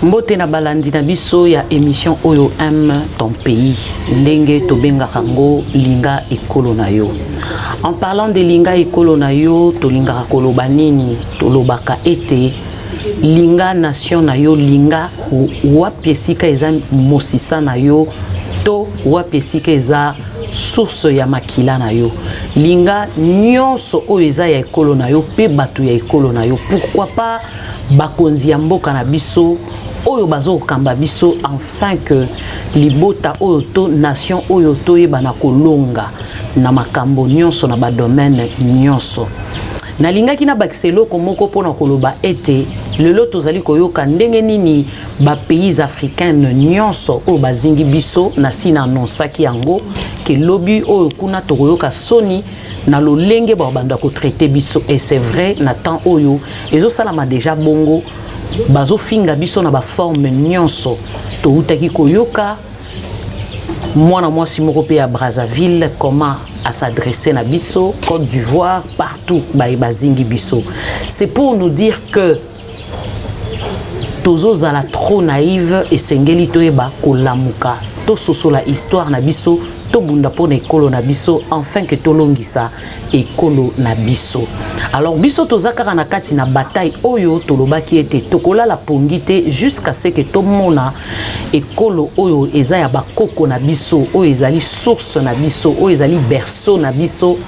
Mbote na balandi na biso ya émission Oyo aime ton pays. Lenge tobenga kango linga ekolo na yo. En parlant de linga ekolo na yo, to linga koloba nini, to lobaka ete linga nation na yo, linga wapi esika eza mosisa na yo, to wapi esika eza source ya makila na yo. Linga nyonso oyo eza ya ekolo na yo pe batu ya ekolo na yo. Pourquoi pas bakonzi ya mboka na biso oyo bazo kamba biso afin que libota oyo to nation oyo to yeba na kolonga na makambo nyonso na ba domaine nyonso. Na lingaki na bakiselo komoko pona koloba ete lelo tozali koyoka ndenge nini ba pays africains nyonso oyo bazingi biso na sina nonsaki yango ke lobi oyo kuna tokoyoka soni na lolenge ba banda ko traiter biso. Et c'est vrai na temps oyo ezo salama déjà bongo bazo finga biso na ba forme nyonso to utaki koyoka mwana mwasi moko pe ya Brazzaville comment à s'adresser na biso, Côte d'Ivoire, partout bazingi biso. C'est pour nous dire que tozo zala trop naïve et sengeli toyeba kolamuka to soso la histoire na biso to bunda pona ekolo na biso enfin que tolongisa ekolo na biso. Alors biso tozakaka na kati na bataille oyo tolobaki ete tokola la pongite jusqu'à ce que to mona ekolo oyo eza ya bakoko na biso oyo ezali source na biso oyo ezali berceau na biso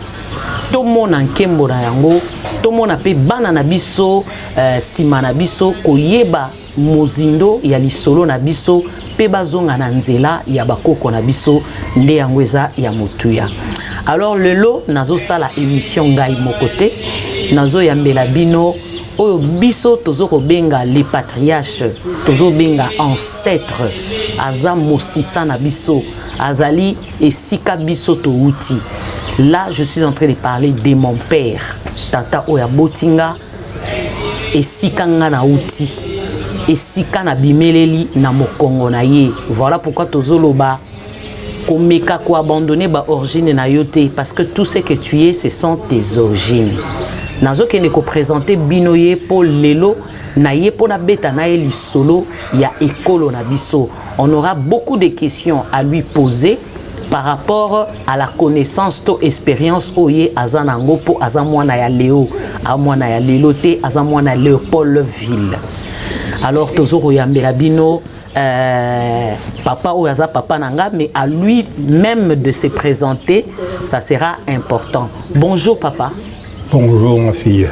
to mona nkembo na yango to mona pe bana na biso sima na biso koyeba mozindo ya lisolo na biso pe bazonga na nzela ya bakoko na biso nde yango eza ya motuya. Alors lelo nazo sala émission ngai mokote nazo yambela bino oyo biso tozo kobenga les patriarches tozo benga ancêtre aza mosisa na biso azali esika biso to uti. Là je suis en train de parler de mon père tata oya botinga esika nga na uti esika na bimeleli na mokongo na ye. Voilà pourquoi tozoloba komeka ko abandonner ba origine na yote parce que tout ce que tu es ce sont tes origines. Nazo kene ko présenter binoye pour lelo na ye pona beta na eli solo ya ekolo na biso. On aura beaucoup de questions à lui poser par rapport à la connaissance to expérience oye azanango po azamwana ya Léo amwana ya Lelote azamwana Léopoldville. Alors tozoro yambela bino papa oyaza papa nanga, mais à lui même de se présenter, ça sera important. Bonjour papa. Bonjour ma fille.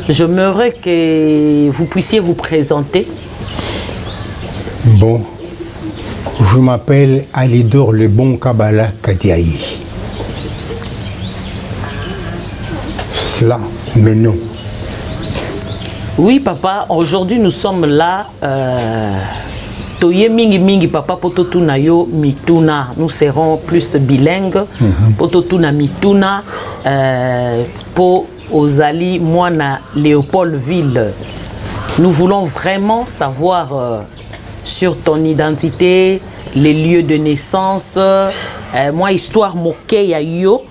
J'aimerais que vous puissiez vous présenter. Bon, je m'appelle Alidor Le Bon Kabala Kadiaï. Cela, mais non. Oui papa, aujourd'hui nous sommes là. Toye mingi mingi papa pototuna yo mituna, nous serons plus bilingues. Pototuna mituna po ozali mwana Léopoldville. Nous voulons vraiment savoir sur ton identité, les lieux de naissance, moi histoire moke ya yo,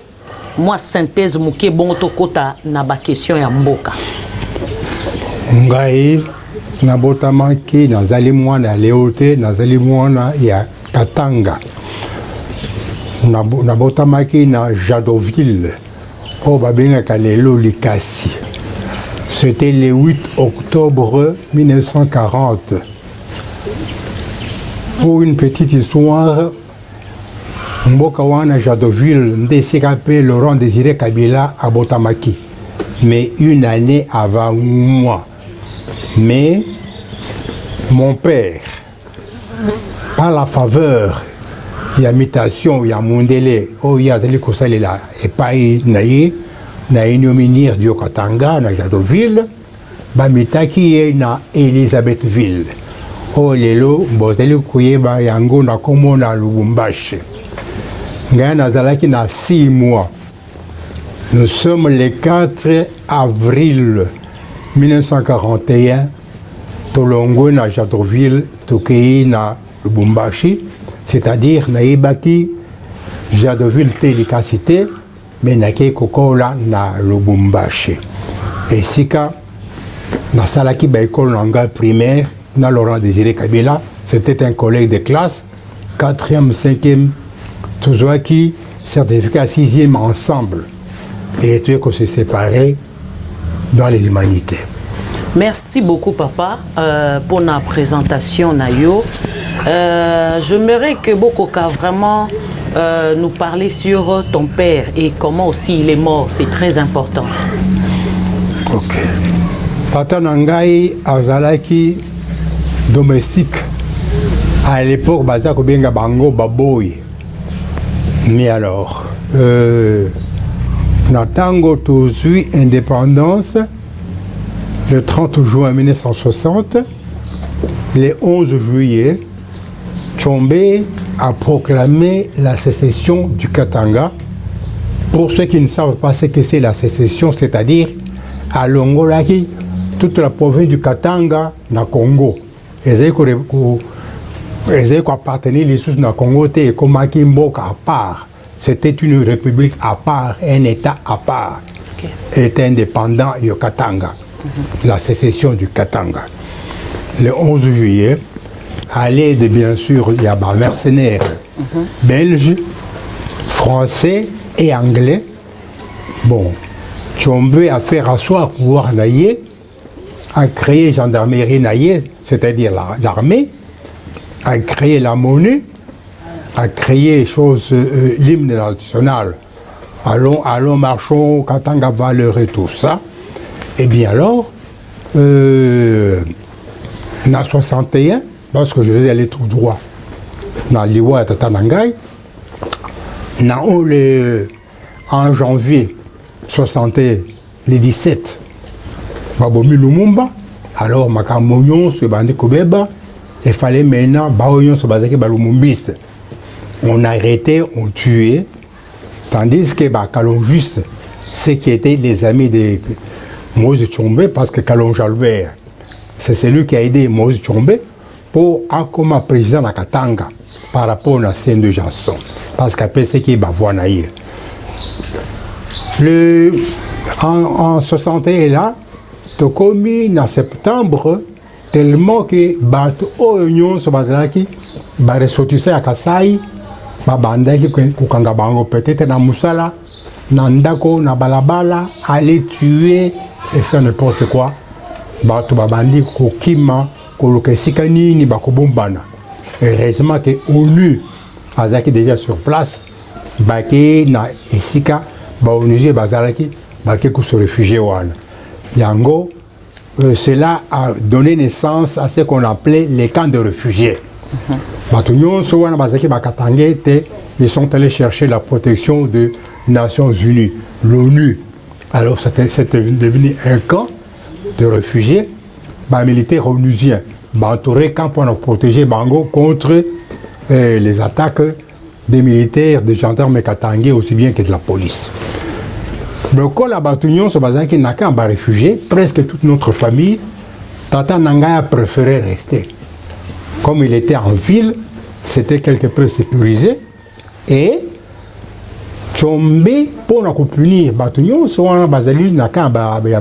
moi synthèse moke bon tokota na ba question ya mboka. Ngai nabotamaki nazali mwana Léote, nazali mwana ya Katanga. Nabotamaki na Jadoville, au babengaka lelo Likasi. C'était le 8 octobre 1940. Pour une petite histoire, mboka wana Jadoville ndesika pe Laurent Désiré Kabila à Botamaki. Mais une année avant moi. Mais mon père, par la faveur, il y a mutation, il y a mondele, oh il y a zali kosalela et pas naïe, naïe nominir du Katanga, na Jadoville, bamitaki na Elisabethville. Oh lelo, bozali kuyeba yango na komo na Lubumbashi. Nga nazalaki na 6 mois. Nous sommes le 4 avril 1941, Tolongo na Jadoville, Tokei na Lubumbashi, c'est-à-dire na Ibaki, Jadoville Télécacité, mais na Kokola na Lubumbashi. Et sika, na salaki ba école nanga primaire, dans Laurent Désiré Kabila. C'était un collègue de classe, 4e, 5e, Tuzwaki, certificat 6e ensemble. Et tu es qu'on s'est séparés dans les humanités. Merci beaucoup, papa, pour la présentation, Nayo. J'aimerais que Bokoka vraiment nous parler sur ton père et comment aussi il est mort. C'est très important. Ok. Tata Nangai Azalaki domestique. À l'époque, Bazako Benga Bango Baboy. Mais alors, Natango Tozui indépendance, le 30 juin 1960, le 11 juillet, Tshombe a proclamé la sécession du Katanga. Pour ceux qui ne savent pas ce que c'est la sécession, c'est-à-dire à Longolaki, toute la province du Katanga, na Congo. Ils appartenaient les sources na Congo, et comme Mboka à part. C'était une république à part, un État à part. Okay. Était indépendant du Katanga. La sécession du Katanga. Le 11 juillet, à l'aide, bien sûr, il y a des mercenaires belges, français et anglais. Bon, Tshombe a fait rasseoir pouvoir naïe, a créé gendarmerie naïe, c'est-à-dire l'armée, a créé la monnaie, a créé l'hymne national. Allons, marchons, Katanga valeur et tout ça. Et bien alors, en 61, parce que je vais aller tout droit, dans l'Iwa et Tatanangai, en janvier 17, Babomi Lumumba, alors Makamoyon, ce bandit Kobeba, il fallait maintenant Baoyon, ce bandit Balumumbiste. On arrêtait, on tuait, tandis que Kalon juste, ceux qui étaient les amis de Moïse Tshombe, parce que Kalon Jalbert, c'est celui qui a aidé Moïse Tshombe pour avoir comme président de Katanga par rapport à scène de Janson. Parce qu'après, c'est qui est Bavoanaïe. En 61 là, tu commis en septembre, tellement que Bato Oignon se bazalaki, ressortissait à Kasai, Babandaki Kukanga Bango, peut-être dans Moussala, Nandako, Nabalabala, aller tuer et faire n'importe quoi. Bato Babandi Kokima, Kolokessikani, ni Bakobombana. Heureusement que ONU, Azaki déjà sur place, Baki na Esika, Baonusé Bazalaki, Baki se réfugié wana. Yango, cela a donné naissance à ce qu'on appelait les camps de réfugiés. Ils sont allés chercher la protection des Nations Unies, l'ONU. Alors c'était devenu un camp de réfugiés, militaires onusiens, entouré camp pour protéger Bango contre les attaques des militaires, des gendarmes katangais aussi bien que de la police. Le col à Batunion, ce bazar qui n'a qu'un réfugié, presque toute notre famille, Tata Nanga a préféré rester. Comme il était en ville, c'était quelque peu sécurisé. Et Tshombe, pour nous punir Batunion, soit Bazali n'a qu'un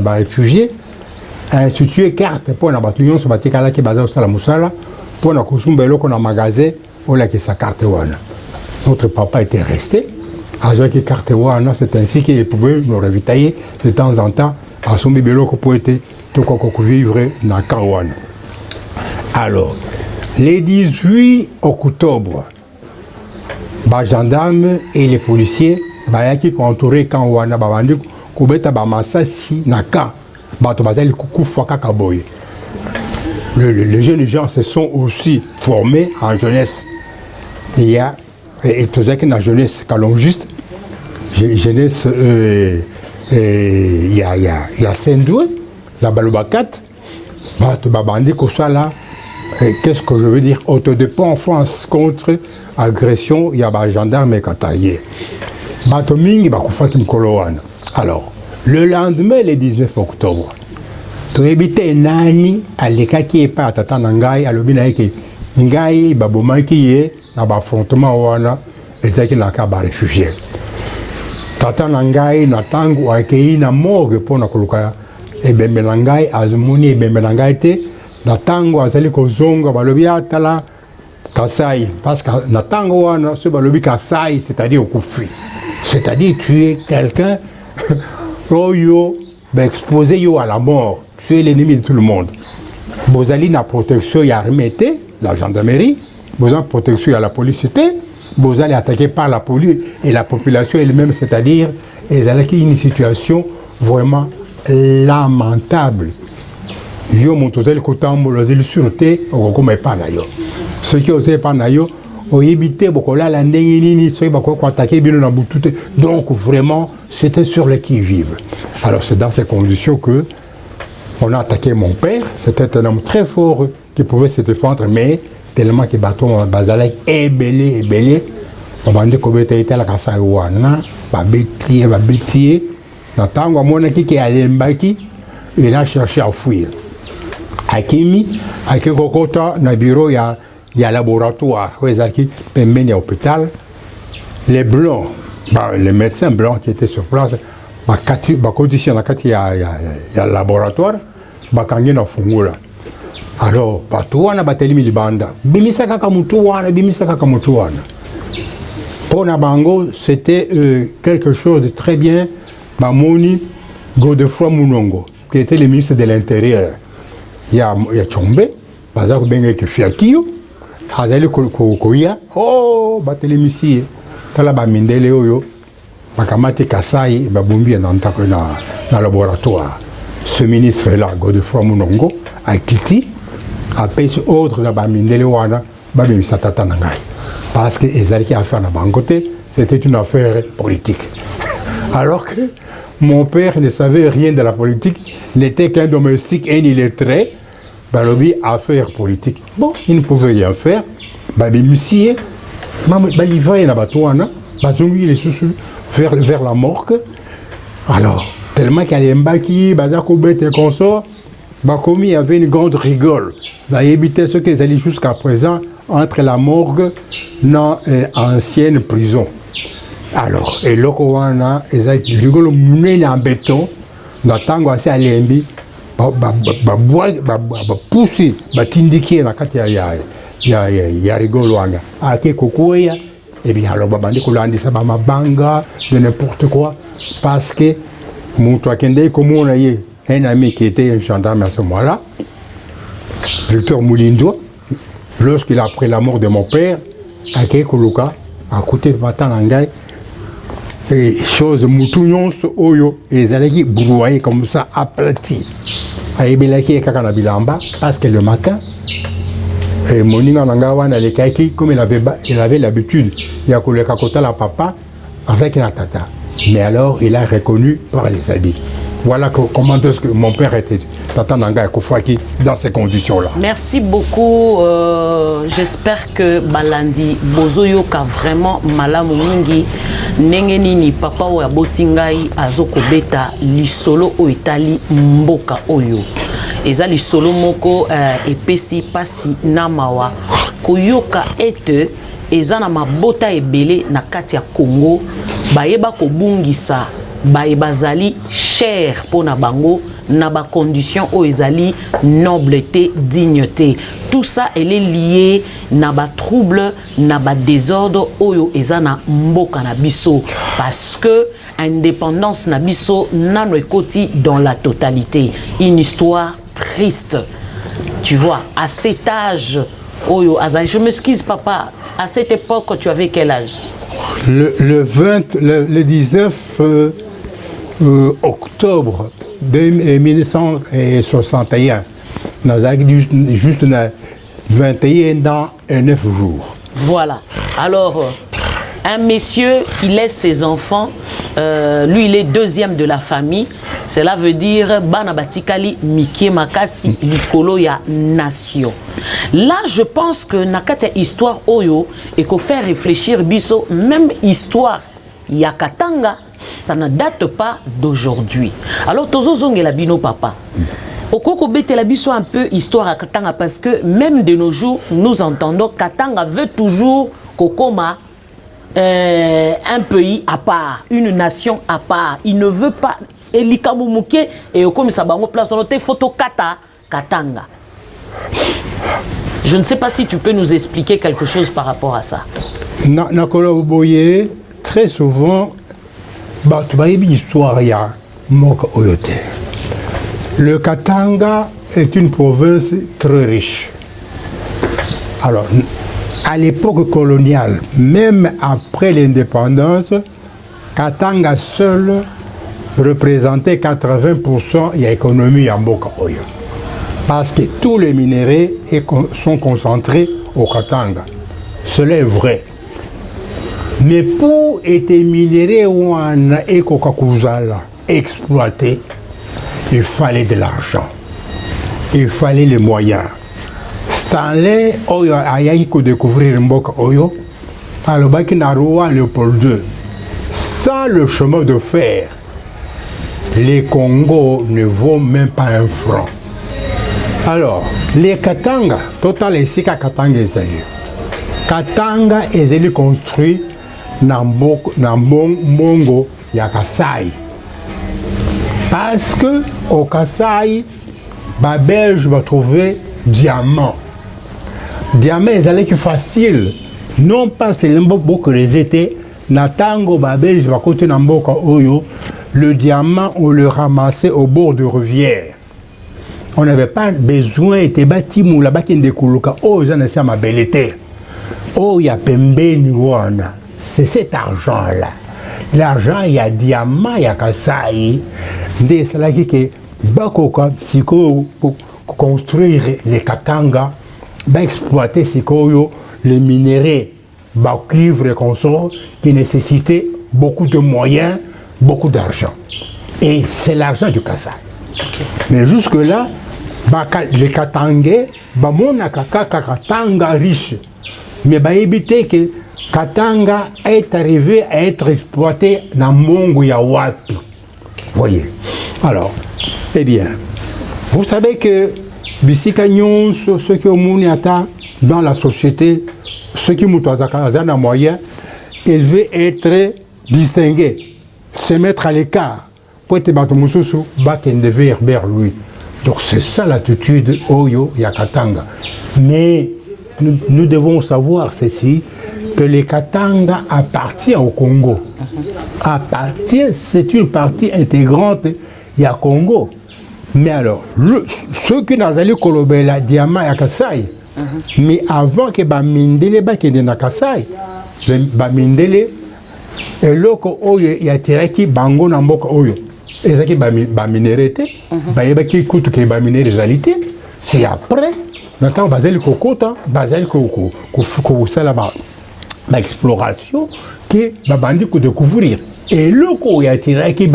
réfugié, a institué carte pour nous Batunion, ce batikala qui est basé au Salamoussala, pour nous Kusumbelo qu'on a magasin, on a sa carte wana. Notre papa était resté. C'est ainsi qu'il pouvait nous ravitailler de temps en temps à son bébé pour vivre dans Kawana. Alors, le 18 octobre, les gendarmes et les policiers qui ont entouré Kawana, les jeunes gens se sont aussi formés en jeunesse. Il y a et tout ça qui la jeunesse calon juste jeunesse il y a Saint-Doué la Balobakat tu babandi comme ça là qu'est-ce que je veux dire autodéfense contre agression il y a des gendarmes et kataye batomingi bakufati mkolowana. Alors le lendemain le 19 octobre tu éviter nani alekaki epa tata nangai alobina eke ngai babomaki ye na affrontement wana ezaki na ka ba réfugié tata nangai na tango akei na morgue pona koluka ebembe nangai azumuni ebembe nangai te na tango azali kozonga balobi atala Kasai, parce que na tango wana ce balobi Kasai, c'est-à-dire okufi, c'est-à-dire tu es quelqu'un oyo exposé yo à la mort, tu es l'ennemi de tout le monde. Bozali na protection ya armée, la gendarmerie, besoin de protection à la police, bozali attaqué par la police et la population elle-même, c'est-à-dire ils ont une situation vraiment lamentable. Yo montozali kotambo lozeli sûreté okoma pas na yo. Ceux qui osent pas na yo ont évité bokola la ndenge nini ceux bako attaquer bino na butute. Donc vraiment c'était sur le qui vive. Alors c'est dans ces conditions que on a attaqué mon père. C'était un homme très fort qui pouvait se défendre, mais tellement que bâton bazalek ébélé. On va dire que était la kasa wana ba bêtier. Na tango mona ki alembaki, il a cherché à fuir. Akimi akekokota na bureau ya laboratoire wezaki pembeni ya hôpital. Les blancs, les médecins blancs qui étaient sur place, condition na kati ya laboratoire bakangi na fungula. Alors batu wana batelimi libanda bimisa kaka mutu wana pour na bango c'était quelque chose de très bien. Mamoni Godefroy Munongo qui était le ministre de l'Intérieur, il y a Chombe bazako benga ke fiakio azali koya oh batelemisi tala ba mindele oyo bakamati Kasai babumbi na laboratoire. Ce ministre là Godefroy Munongo a quitté a payé ordre na ba mindele wana ba bimisa tata na ngai parce que ezali ki affaire na bangote, c'était une affaire politique. Alors que mon père ne savait rien de la politique, n'était qu'un domestique et illettré, balobi affaire politique. Bon, il ne pouvait rien faire. Monsieur, livré na batouana, bazungi les sous vers la morgue. Alors, tellement qu'il y a un baki, bazako bête et consort, bakomi avait une grande rigole. Il a évité ce qu'ils allaient jusqu'à présent entre la morgue et ancienne prison. Alors, et loko wana ezaki rigolo munene en béton na tango asi alembi poussi batindiki na kati ya rigolo wana ake kokoya et bien alors babandi kolandisa ba mabanga de n'importe quoi parce que mutu akende komona ye un ami qui était un gendarme à ce moment-là, Victor Moulindo, lorsqu'il a appris la mort de mon père ake koluka à côté de Matanangai. Et chose moutouillons oyo les allégués brouillés comme ça aplati aibelaki ekaka na bilamba parce que le matin et moninga nangawa na lekaki comme il avait l'habitude ya koleka kota la papa avec la tata, mais alors il a reconnu par les habits. Voilà comment est-ce que mon père était tata nanga kofaki dans ces conditions-là. Merci beaucoup. J'espère que Balandi Bozoyoka vraiment malamu mingi ndenge nini papa oya botingai azoko beta lisolo o Italie mboka oyo. Eza lisolo moko epesi pasi na mawa koyoka ete eza na mabota ebele na kati ya Congo bayeba kobungisa bazali cher pona bango na ba condition o ezali nobleté dignité. Tout ça elle est lié na ba trouble na ba désordre oyo eza na mboka na biso parce que indépendance na biso nano ekoti dans la totalité. Une histoire triste. Tu vois, à cet âge oyo azali, je m'excuse papa, à cette époque tu avais quel âge? Le 19 octobre 1961, juste 21 ans et 9 jours. Voilà. Alors, un monsieur qui laisse ses enfants, lui il est deuxième de la famille. Cela veut dire bana batikali Mikie Makasi likolo ya nation. Là, je pense que nakata histoire oyo et qu'on fait réfléchir biso, même histoire ya Katanga, ça ne date pas d'aujourd'hui. Alors tozo zonge la bino papa. Okoko bete la biso un peu histoire à Katanga parce que même de nos jours, nous entendons Katanga veut toujours kokoma un pays à part, une nation à part. Il ne veut pas Elikamu Muke et comme ça bango place on photo kata Katanga. Je ne sais pas si tu peux nous expliquer quelque chose par rapport à ça. Nakolo Boye, très souvent, tu vas une histoire, il y a Mok Oyote. Le Katanga est une province très riche. Alors, à l'époque coloniale, même après l'indépendance, Katanga seul représentait 80% de l'économie en Mboka Oyo. Parce que tous les minéraux sont concentrés au Katanga. Cela est vrai. Mais pour être minéraux ou en éco-kakuzala exploité, il fallait de l'argent. Il fallait les moyens. Stanley Oyo a découvrir Mboka Oyo, alors qu'il a roi Léopold II. Sans le chemin de fer, les Congos ne vaut même pas un franc. Alors, les Katanga, total ici qu'à Katanga Ezali. Katanga est construit dans Mongo ya Kasai. Parce que au Kasai, les Belges vont trouver diamant. Diamant est facile. Non pas seulement beaucoup les étés. Natango Babel, je vais côté Namboka Oyo, le diamant, on le ramassait au bord de rivière. On n'avait pas besoin de bâti moula baki ndekuluka. Oh, j'en ai ma belle. Oh, il y a Pembe Niwana. C'est cet argent-là. L'argent, il y a diamant, il y a Kasai. Des cela qui est bakoka, siko pour construire les Katanga, exploiter siko les minéraux. Cuivre et consorts qui nécessitaient beaucoup de moyens, beaucoup d'argent. Et c'est l'argent du Kassai. Okay. Mais jusque-là, les Katangais, Katanga riche. Mais éviter que Katanga est arrivé à être exploité dans Mongo Yawapi. Voyez. Alors, eh bien, vous savez que Bissikagnon, ceux qui ont mouniata dans la société, ceux qui ont un moyen, il veut être distingué, se mettre à l'écart pour être vers lui. Donc c'est ça l'attitude Oyo Yakatanga. Mais nous devons savoir ceci, que les Katanga appartiennent au Congo. C'est une partie intégrante du Congo. Mais alors, ceux qui n'ont pas colobé la diamant à Kasai, mais avant que Bamindele bakende na Kasai, Bamindele eloko oyo ya tiraki bango na mboka oyo. Ezaki baminerete, bayebaki kutu ke bamineralité, c'est après maintenant bazali kokota, bazali ko sala ba exploration que babandi ko découvrir. Et loko ya tiraki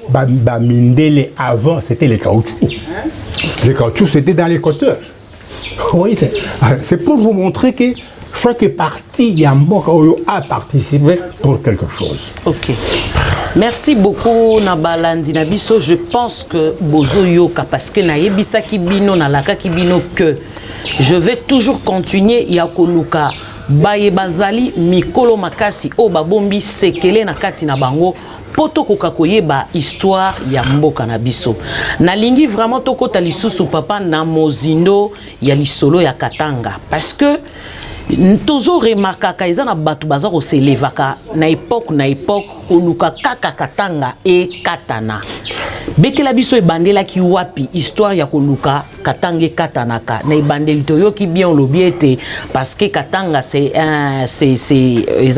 Bamindele avant c'était les caoutchouc. Les caoutchouc c'était dans l'équateur. Oui, c'est pour vous montrer que chaque partie Yamboka a participé pour quelque chose. Ok. Merci beaucoup Nabalandi Nabiso. Je pense que Bozo Yoka, parce que Naebisa Kibino, Nalaka Kibino, que je vais toujours continuer Yakoluka. Baye Bazali, Mikolo Makasi, Obabombi, Sekele Nakati Nabango. Poto kokakoyeba histoire ya mboka na biso. Nalingi vraiment tokota lisusu papa na mozindo ya lisolo ya Katanga. Parce que tozo remarquaka eza na batu baza ko selevaka na époque koluka kaka Katanga et Katana. Bekela biso ebandela ki wapi histoire ya koluka Katanga et Katanaka. Na ebandeli toyo ki bien lobiete parce que Katanga c'est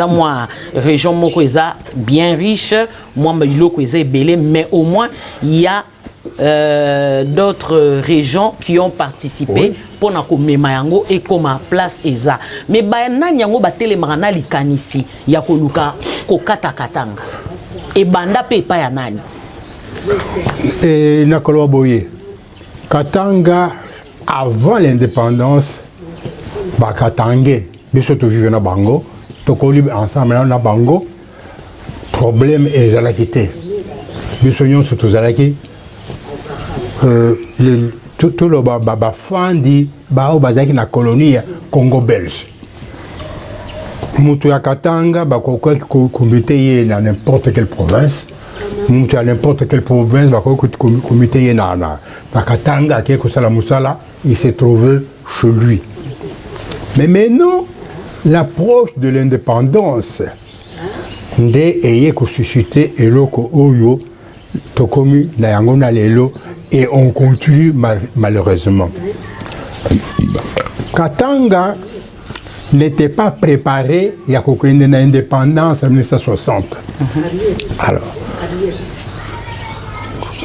moi région moko eza bien riche, moi biloko eza belé, mais au moins il y a d'autres régions qui ont participé pour na komema yango et comme place eza. Mais ba nani yango ba telemana likanisi ya koluka kokata Katanga. E banda pe pa ya nani. Et Nakolo Boye, Katanga, avant l'indépendance, Katanga, biso to vivre na bango, to koli ensemble na bango, problème est zalakité. Biso nyon surtout zalaki, tout le fandi, bao bazaki na colonie Congo belge. Mutu ya Katanga, bakoko comité na n'importe quelle province. À n'importe quelle province, comité na Katanga, qui est Musala, il s'est trouvé chez lui. Mais maintenant, l'approche de l'indépendance nde eye suscité eloko oyo tokomi na yango na lelo et on continue malheureusement. Katanga n'était pas préparé il y a une indépendance en 1960. Alors,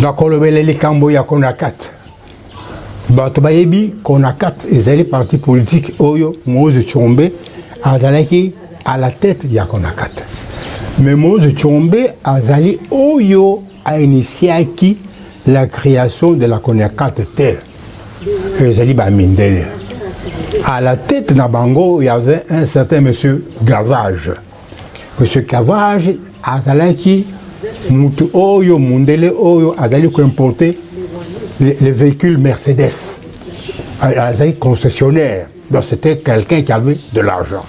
na kolobele likambo ya Konakat. Bato bayebi Konakat ezali parti politique oyo Moïse Tshombe azalaki à la tête ya Konakat. Mais Moïse Tshombe azali oyo a initié la création de la Konakat Terre. Ezali ba Mindele. À la tête na bango, il y avait un certain monsieur Gavage. Monsieur Gavage azalaki mutu oyo Mindele oyo azali ko importer les véhicules Mercedes. Azali concessionnaire. Donc c'était quelqu'un qui avait de l'argent.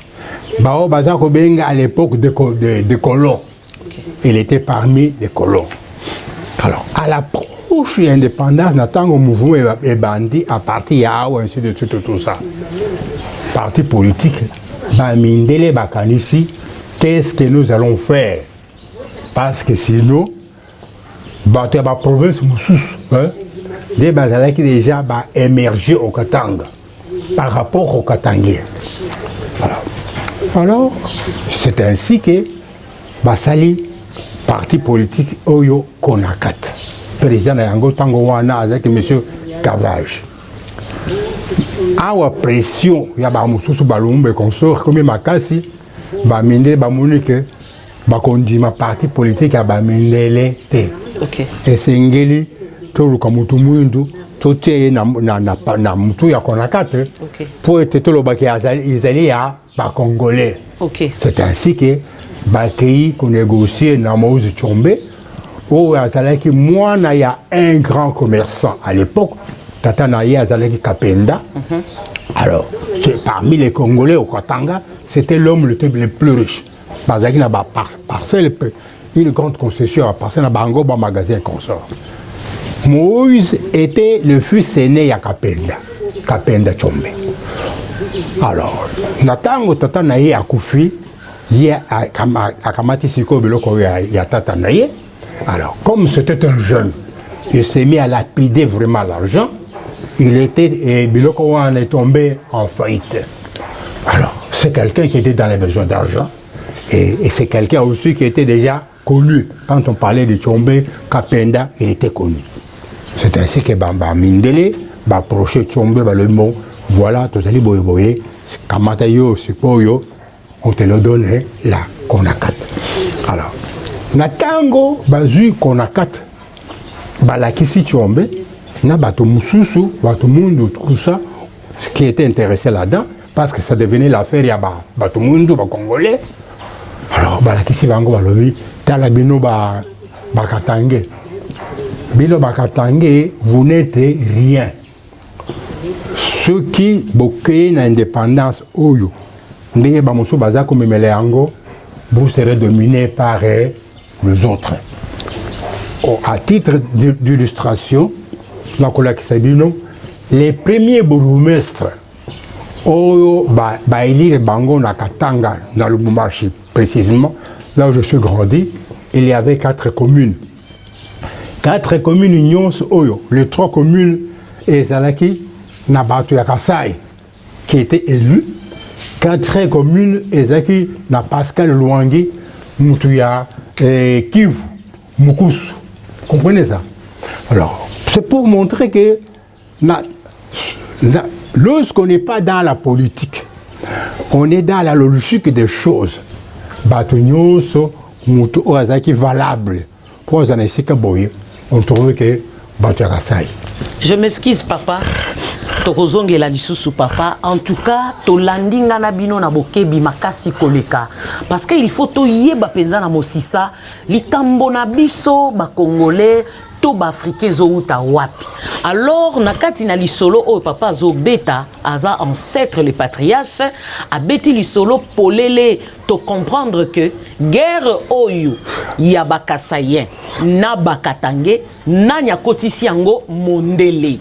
Bao Bazako Benga à l'époque de colons. Il était parmi les colons. Alors, à l'approche de l'indépendance, Nathan mouvement est bandit à partir Yao, ainsi de suite, tout ça. Parti politique, Bamindele Bakanisi, qu'est-ce que nous allons faire? Parce que sinon, la province Moussous, des Bazalaki déjà va émerger au Katanga par rapport au Katangais. Alors, c'est ainsi que Basali, parti politique Oyo Konakat, président Yango Tangowana avec M. Gavage. Awa pression, il y a Bamousou Balumbe consort, comme Makasi, Baminde Bamounique, Bakondima parti politique à Bamindele T. Et Sengeli, Tolu Kamutumundu, Toté na Mutu ya Konakat, pour être tout le Baki Azali à Congolais. C'est ainsi que Bakei qu'on négocie dans Moïse Tshombe, où Azalaki, moi, il y a un grand commerçant à l'époque, Tata Naye Azalaki Kapenda. Alors, parmi les Congolais au Katanga, c'était l'homme le plus riche. Bazaki n'a pas parcelle, une grande concession à parcelle à Bango, un magasin consort. Moïse était le fils aîné à Kapenda Tshombe. Alors, Natango Tata Naye a Koufi, il y a Kamati Siko Biloko ya Tata Naye. Alors, comme c'était un jeune, il s'est mis à lapider vraiment l'argent. Il était, Biloko est tombé en faillite. Alors, c'est quelqu'un qui était dans les besoins d'argent. Et c'est quelqu'un aussi qui était déjà connu. Quand on parlait de Tshombe, Kapenda, il était connu. C'est ainsi que Bamba Mindele va approcher Tshombe, le mot, voilà, tout allez boye, Kamatayo, Sipoyo, on te le donne là, Konakat. Alors, Natango, Bazu, Konakat, Balakisi Tshombe, na bato Moussousou, bato Mundu, tout ça, ce qui était intéressé là-dedans, parce que ça devenait l'affaire ya bato Mundu, Congolais. Alors, Balakisi Bango, Balobi, Talabino, Bakatangue. Bilo Bakatangue, vous n'êtes rien. Ceux qui bloquaient l'indépendance, Oyo, vous serez dominés par les autres. À titre d'illustration, les premiers bourgmestres, Oyo, Baïli, Bango, Nakatanga, dans le Boumachi, précisément, là où je suis grandi, il y avait 4 communes. 4 communes unions, Oyo, les 3 communes, et Zalaki, Nabatu Yakasai, qui était élu, 4 communes, Ezaki, na Pascal Louangui, Moutuya, Kivu, Mukusu. Vous comprenez ça? Alors, c'est pour montrer que lorsqu'on n'est pas dans la politique, on est dans la logique des choses. Batunyoso, Moutu Ozaki valable. Pour Zanessika Boye, on trouve que Batu Yakasai. Je m'excuse, papa. Tokozongela lisusu papa. En tout cas, tolandinga na bino na bokebi makasi koleka. Parce que il faut toyeba penza na mosisa likambo na biso ba Congolais to ba Africain zo uta wapi. Alors nakati na lisolo o papa zo beta aza ancêtre les patriarches a beti lisolo polele to comprendre que guerre oyo ya bakasayen na bakatange na nyakotisi yango mondele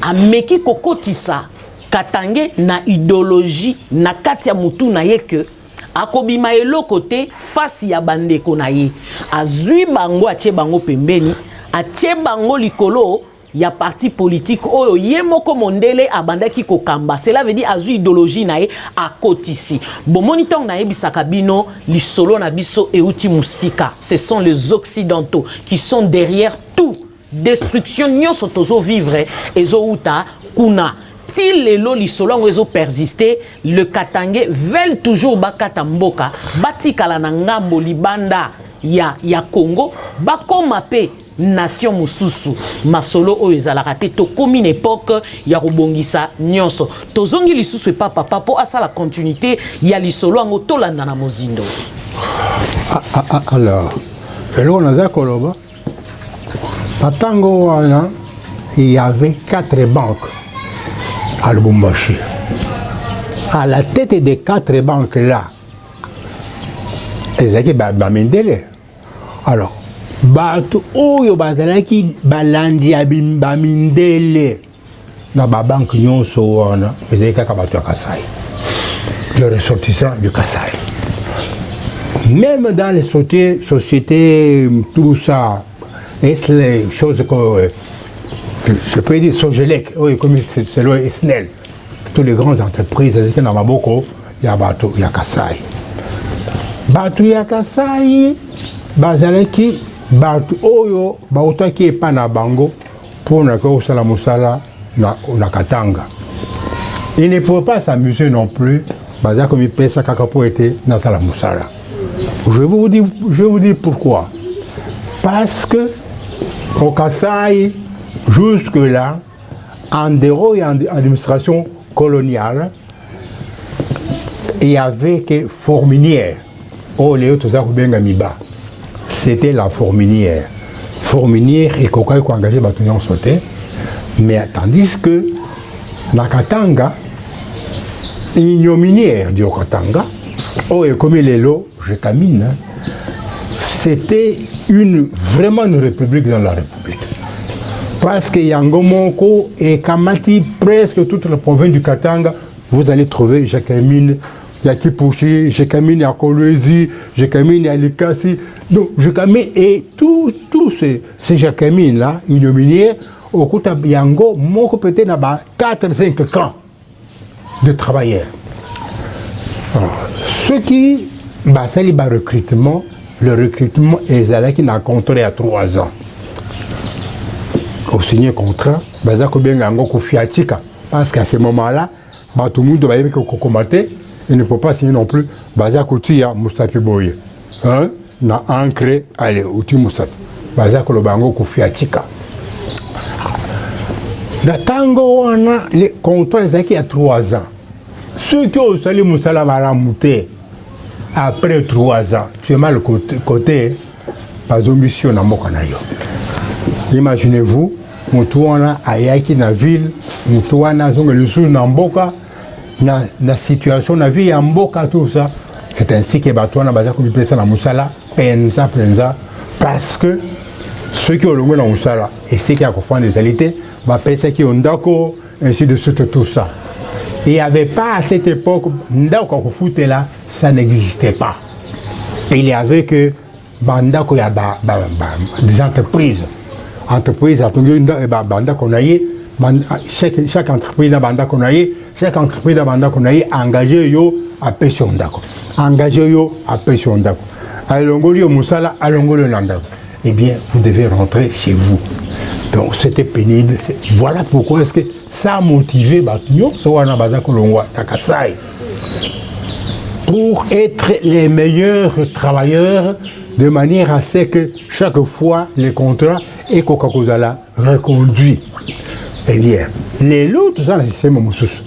ameki kokotisa Katange na idéologie na kati ya mutu na ye que akobima eloko te face ya bandeko na ye azui bango atie bango pembeni atie bango likolo ya parti politique oyo ye moko mondele abandaki kokamba. Cela veut dire azui idéologie na ye akotisi. Bon monitor na ye bisaka bino lisolo na biso euti musika. Ce sont les occidentaux qui sont derrière tout. Destruction nyonso tozo vivre ezo uta kuna. Si les lois lisolo ezo persister, le Katangé veulent toujours bakata mboka, batikala na ngambo libanda ya Congo, bakoma pe nation mususu masolo oyo ezalaka te to komi une époque ya robongisa nyonso tozongi lisusu e papa po asa la continuité ya lisolo ngo tolanda na mozindo. Alors eloko naza koloba tatango wana il y avait 4 banques à Lubumbashi. À la tête des 4 banques là, ezaki bamendele. Alors bato oyo bazalaki balandi ya bamindele na babanke nyonso wana ezali kaka bato ya Kasai, le ressortissant du Kasai. Même dans les sociétés tout ça, est les choses que je peux dire Sogelec, oui, comme c'est le SNEL, toutes les grandes entreprises ezali na maboko ya bato ya Kasai. Bato ya Kasai bazalaki bato oyo bautaki epa na bango pour na kosala musala na Katanga. Il ne faut pas s'amuser non plus baza comme pesa kaka pour être na sala musala. Je vais vous dire pourquoi. Parce que au Kasai jusque là en dehors et en administration coloniale il y avait que fourminière oh les autres akubenga miba. C'était la fourminière. Fourminière et Kokai qui engagé Batunion sauté. Mais tandis que la Katanga, ignominière du Katanga, oh et comme les lots, je camine, c'était vraiment une république dans la république. Parce que Yangomoko et Kamati, presque toute la province du Katanga, vous allez trouver Jacqueline, Yakipushi, Jacqueline à Kolwezi, Jacqueline à Likasi. Donc, Jacqueline et tous ces Jacqueline là, ignominières, au côté de Yango, moko peut-être n'a 4-5 camps de travailleurs. Alors, ce qui, ça les recrutement, le recrutement est là qui n'a contrat à 3 ans. Au signer contrat, ça combien Yango Kofiatika, parce qu'à ce moment-là, tout le monde doit y avoir combattre. Il ne peut pas signer non plus Baza Koutia Moussapi Boye. Hein? Na ancré, allez, Outi Moussapi. Baza Kolobango Koufiatika. La tango, on a les contrats qui a 3 ans. Ceux qui ont salé Moussala Maramouté après 3 ans, tu es mal côté, pas de mission à Mokanayo. Imaginez-vous, Moutouana Ayaki na ville, Moutouana Zonga Lusu Namboka. Na situation na vie en mboka tout ça c'est ainsi que batouana baza ko bipesa na musala penza parce que ceux qui ont le na musala et ceux qui a ko fond des qualités va penser qui ont ndako ainsi de suite tout ça. Il n'y avait pas à cette époque ndako ko fouté là, ça n'existait pas. Il y avait que bandako ya des entreprises à tongi bandako na ye chaque entreprise na bandako na ye. Chaque entreprise a engagé yo à payer ndako. Engagé yo à payer ndako. Alongoli musala, alongoli ndako. Eh bien, vous devez rentrer chez vous. Donc c'était pénible. Voilà pourquoi est-ce que ça a motivé Batunyo Sowana Bazako Longwa Takasai pour être les meilleurs travailleurs de manière à ce que chaque fois les contrats et Coca-Cola reconduit. Eh bien, les lots, tout ça, le système Moussous.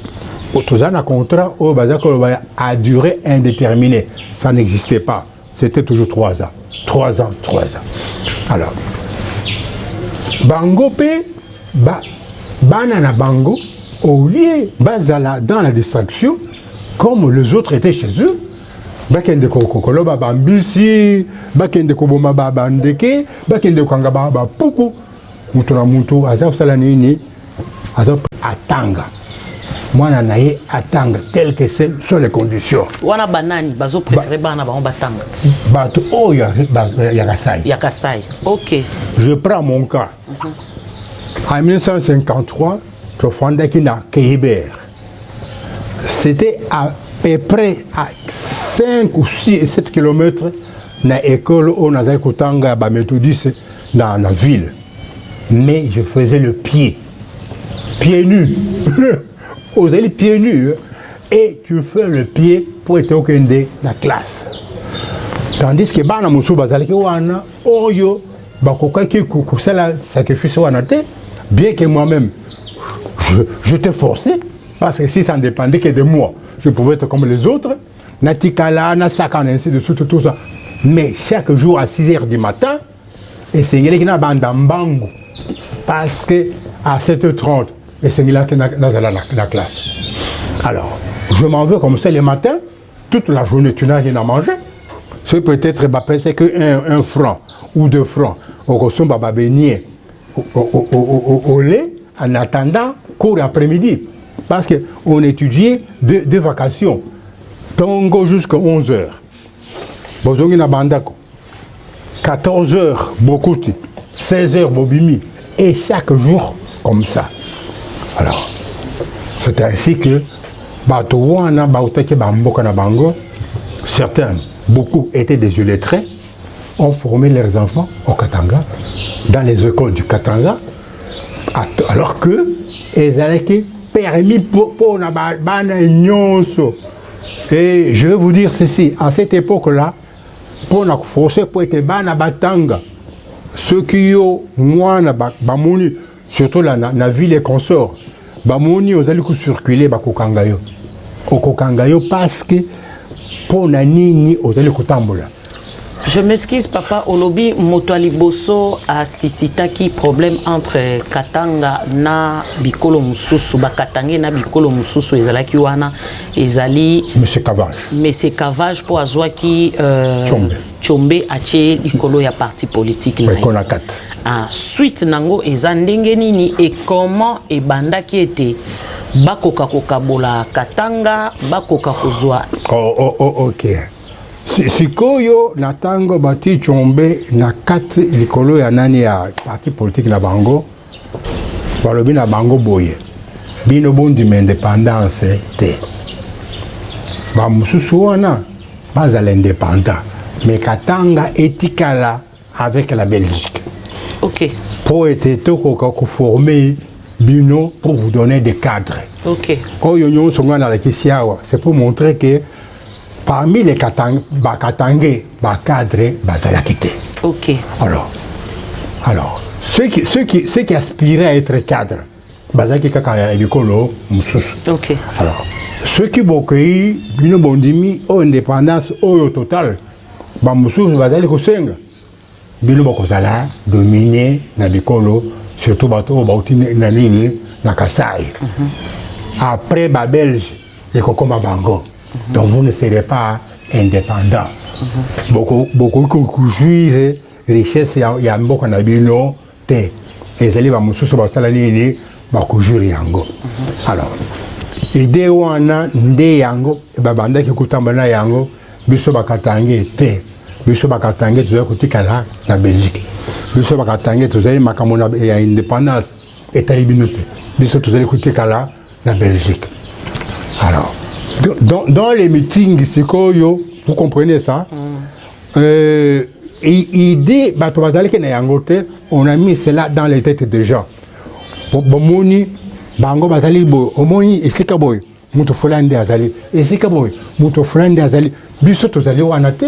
Tout ça, un contrat a duré indéterminée. Ça n'existait pas. C'était toujours 3 ans. 3 ans. Alors, Bango P, Banana Bango, au lieu, Bazala dans la distraction, comme les autres étaient chez eux, Bakende Kokolo, Bambisi, Bakende Koboma Bandeke, Bakende Kangaba Puku, Mutuna Mutu, Azaf Salanini, Azaf Atanga. moi nanaye attendre quelles que sont les conditions. Wana banani bazo préférer bana ba batanga. Bato oh ya Kasai. Ya Kasai. OK. Je prends mon cas. En 1953, je fondais Kina Kehibert. C'était à peu près à 5 ou 6 7 km de l'école où on avait Kutanga méthodiste dans la ville. Mais je faisais le pied nus. Vous allez pieds nus et tu fais le pied pour être au cœur de la classe. Tandis que bana musu bazalaki wana oyo bakokaki kusala sacrifice wana te, bien que moi-même je t'ai forcé parce que si ça ne dépendait que de moi, je pouvais être comme les autres, natikala na sakan ainsi de suite tout ça. Mais chaque jour à 6h du matin, et c'est qui na banda mbangu parce que à 7h30 et c'est là que la classe. Alors, je m'en veux comme ça le matin, toute la journée tu n'as rien à manger. C'est peut-être c'est que 1 franc ou 2 francs au costume baba beignet au lait en attendant cours après-midi parce que on étudiait de vacations tongo jusqu'à 11h. Bozongi na bandako 14h bokuti 16h bobimi et chaque jour comme ça. Alors c'est ainsi que bato wana bautaki bamboka na bango certains beaucoup étaient des illettrés, ont formé leurs enfants au Katanga, dans les écoles du Katanga, alors que ils avaient permis pour et je vais vous dire ceci, à cette époque-là, pour nous forcer pour être bana batanga, ceux qui ont moi bamoni, surtout la ville et consorts, bamoni aux allées circuler bakokangayo, au kokangayo parce que je m'excuse papa Olobi Motwali Bosso a sisitaki problème entre Katanga na Bikolo Mususu Bakatangé na Bikolo Mususu ezalaki wana ezali Monsieur Cavage pour azwaki Tchombe ache likolo ya parti politique na suite nango ezandenge nini et comment ebandaki ete bakoka kokabola Katanga bakoka kozwa OK sikoyo natango bati Tchombe na kati likolo ya nani ya parti politique na bango balobi na bango boye bino bondi indépendance te ba mususu wana baza l'indépendant mais Katanga etikala avec la Belgique. OK pour être tokoka ko former bino pour vous donner des cadres. OK. C'est pour montrer que parmi les Katangais, cadres, quitté. OK. Alors ceux qui aspiraient à être cadres, OK. Alors ceux qui bokayi bino bondimi au indépendance au total, bino bokozala dominer na bikolo surtout bato bauti na nini na Kasai. Après ba Belge et kokoma bango. Donc vous ne serez pas indépendant. Beaucoup jouir richesse ya mboka na bino te. Ezali ba mususu ba sala nini ba kujuri yango. Alors idée wana nde yango ba bandaki kutambana yango biso bakatange te. Biso bakatange tuza kutikala na Belgique. Biso bakatange tuzali makambo ya indépendance etali binote. Biso tuzali kutikala na Belgique. Alors dans les meetings sikoyo, vous comprenez ça? Idée bato bazali ke na yango te, on a mis cela dans les têtes des gens. Bomoni bango bazali bo omoni esika boy muto fulande azali esika boy muto fulande azali biso tozali wana te.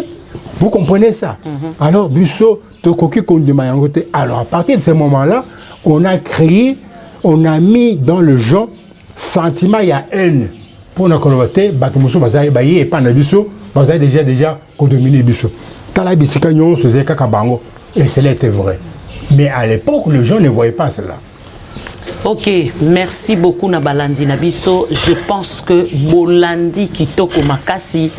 Vous comprenez ça? Alors, Busso, Tokoki Kondima Yangote. Alors, à partir de ce moment-là, on a créé, on a mis dans le genre sentiment, il y a haine. Pour nous connaître, Batomuso, Bazaï, Baye, et Panabiso, Bazaï déjà, Kodomini Bisso. Talabisika Nyon, Sezé Kakabango. Et cela était vrai. Mais à l'époque, les gens ne voyaient pas cela. OK, merci beaucoup Nabalandi Nabiso. Je pense que Bolandi Kitoko Makasi,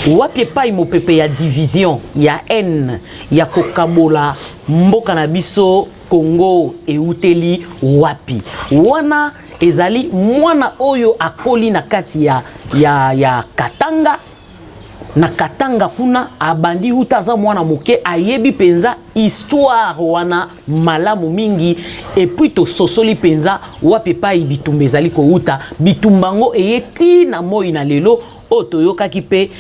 wapi pa imo pepe ya division, ya haine, ya kokabola, mboka Nabiso, Congo euteli wapi wana ezali mwana oyo akoli na kati ya Katanga na Katanga kuna abandi utaza mwana moke ayebi penza histoire wana malamu mingi et puis to sosoli penza wapi pa bitumba ezali ko uta bitumbango eyeti na moi na lelo otoyoka kipe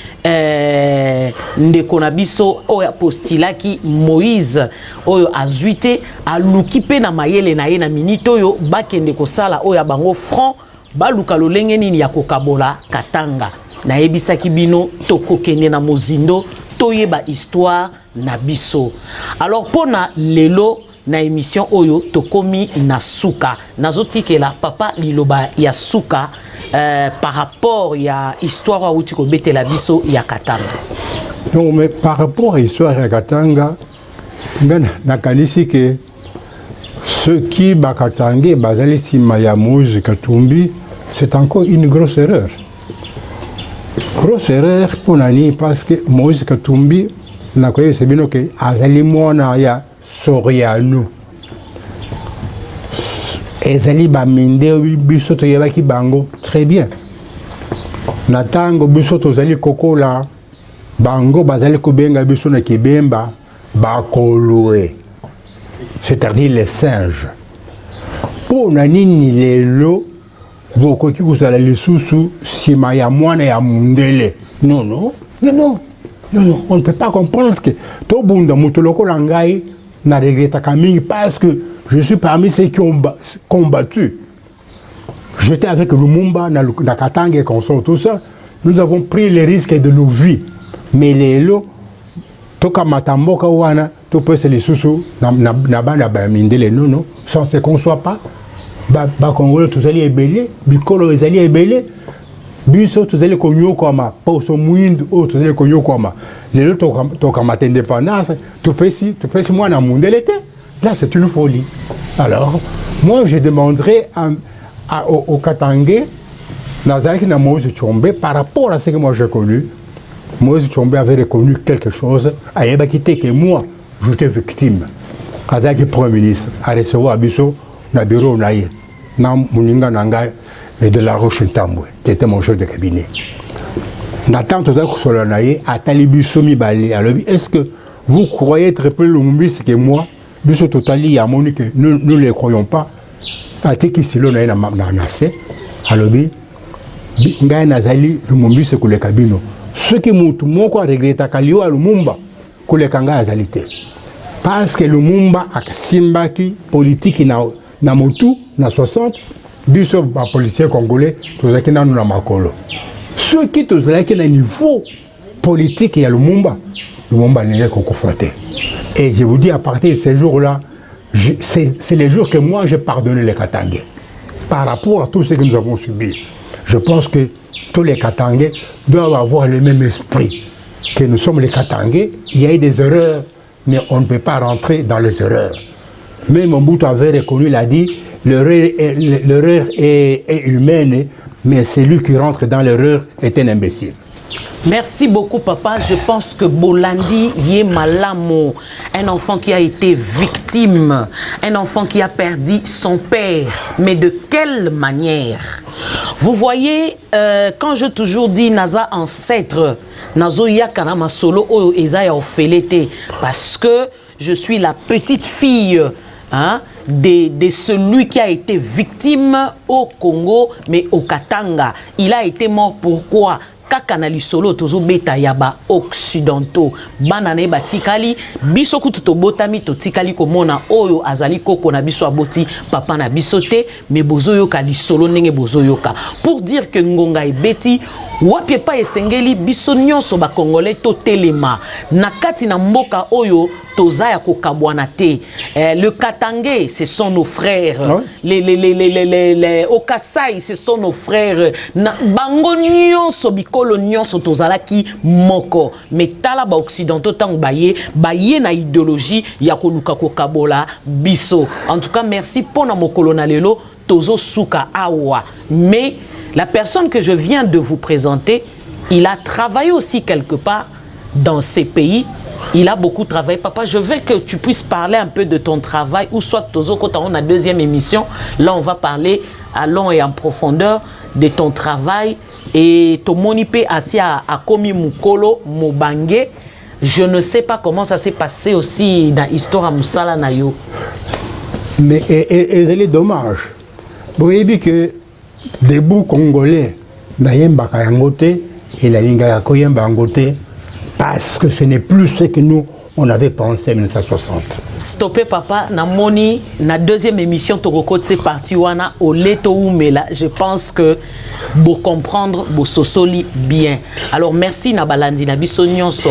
ndeko na biso oyo postilaki Moïse oyo azuite aluki pe na mayele na ye na minito oyo bakende kosala oyo bango front baluka lolenge nini ya kokabola Katanga na yebisaki bino tokokende na mozindo toyeba histoire na biso. Alors pona lelo na émission oyo tokomi na suka nazotikela papa liloba ya suka par rapport à l'histoire où tu connais la biso ya Katanga. Non, mais par rapport à l'histoire ya Katanga, nakanisi que ceux qui Katanga bazali sima ya Moïse Katumbi, c'est encore une grosse erreur. Grosse erreur pour nani parce que Moïse Katumbi na koye sebino que azali mona ya Soriano. Ezali ba minde biso to yebaki bango très bien. Natango biso to zali kokola bango bazali kobenga biso na kibemba bakoloe. C'est-à-dire les singes. Pour nani lelo boko ki kusala lisusu sima ya mwana ya mundele. Non non, non non. Non non, on ne peut pas comprendre que to bunda mutoloko langai na regretta kamingi parce que je suis parmi ceux qui ont combattu. J'étais avec Lumumba, na Katanga et consort, tout ça. Nous avons pris les risques de nos vies. Mais les lots, toka matamboka wana, to pese les sous na mindele non non, sans se conçoit pas. Ba Congolais tous allés ébélés, bikolo les allés ébélés. Biso tous allés konyo koma, poso muindu o tous allés konyo koma. Les lots toka mat indépendance, to pese moi na mindele te. Là, c'est une folie. Alors, moi, je demanderais au Katangais, Nazareth na Moïse Tchombe, par rapport à ce que moi j'ai connu, Moïse Tchombe avait reconnu quelque chose, à Yébakité que moi, j'étais victime. Azaki Premier ministre, à recevoir Abisso, na bureau naïe, na Muninga Nanga et de la Roche-Tamboué, qui était mon chef de cabinet. Nathan Tozak Solanaïe, à Talibisso Mibali, alors, est-ce que vous croyez être plus Lumumbi que moi? Biso totali ya moni que nous ne les croyons pas. Atiki silo na nase alobi ngai nazali Lumumbi se kule kabino. Ce qui mutu moko regretta kaliwa Lumumba kule kanga azalite. Parce que Lumumba akasimbaki politique na motu na 60 biso ba policier congolais tozaki na makolo. Ce qui tozalaki na niveau politique ya Lumumba n'est qu'au confronté. Et je vous dis, à partir de ces jours-là, c'est les jours que moi j'ai pardonné les Katangais. Par rapport à tout ce que nous avons subi, je pense que tous les Katangais doivent avoir le même esprit. Que nous sommes les Katangais, il y a eu des erreurs, mais on ne peut pas rentrer dans les erreurs. Même Mobutu avait reconnu, il a dit, l'erreur est humaine, mais celui qui rentre dans l'erreur est un imbécile. Merci beaucoup, papa. Je pense que Bolandi Yemalamo, un enfant qui a été victime, un enfant qui a perdu son père. Mais de quelle manière? Vous voyez, quand je toujours dis Naza ancêtre, Nazo Yakanama Solo Oyo Ezaya Ofelete, parce que je suis la petite fille hein, de celui qui a été victime au Congo, mais au Katanga. Il a été mort pourquoi? Kakana solo tozo beta yaba occidentaux banane batikali biso kutu to botami to tikali komona oyo azali koko na biso aboti papa na bisote mais bozoyo ka solo ndenge bozoyo ka pour dire que ngonga ebeti wapi pa esengeli biso nyonso ba congolais to telema na kati na mboka oyo toza ya kokabwana te. Le Katangais ce sont nos frères, ouais. Les Okasai ce sont nos frères na bango nyonso bikolo nyonso tozalaki moko mais tala ba occidentaux tang baye na idéologie ya koluka kokabola biso. En tout cas merci pour na mokolo na lelo tozo suka awa. Mais la personne que je viens de vous présenter, il a travaillé aussi quelque part dans ces pays Il a beaucoup travaillé. Papa, je veux que tu puisses parler un peu de ton travail, ou soit Tozo, quand on a deuxième émission, là on va parler à long et en profondeur de ton travail. Et ton monipé assis à Komi Mukolo, Mobange. Je ne sais pas comment ça s'est passé aussi dans l'histoire à Moussala Nayo. Mais c'est dommage. Vous voyez que des bouts congolais, Nayemba Kayangote et la Linga Koyemba Angote, parce que ce n'est plus ce que nous, on avait pensé en 1960. Stoppé papa, na moni, na deuxième émission, Togoko c'est parti wana au leto oumela. Je pense que vous comprendre, vous sosoli bien. Alors merci na balandi na biso nyonso,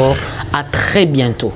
à très bientôt.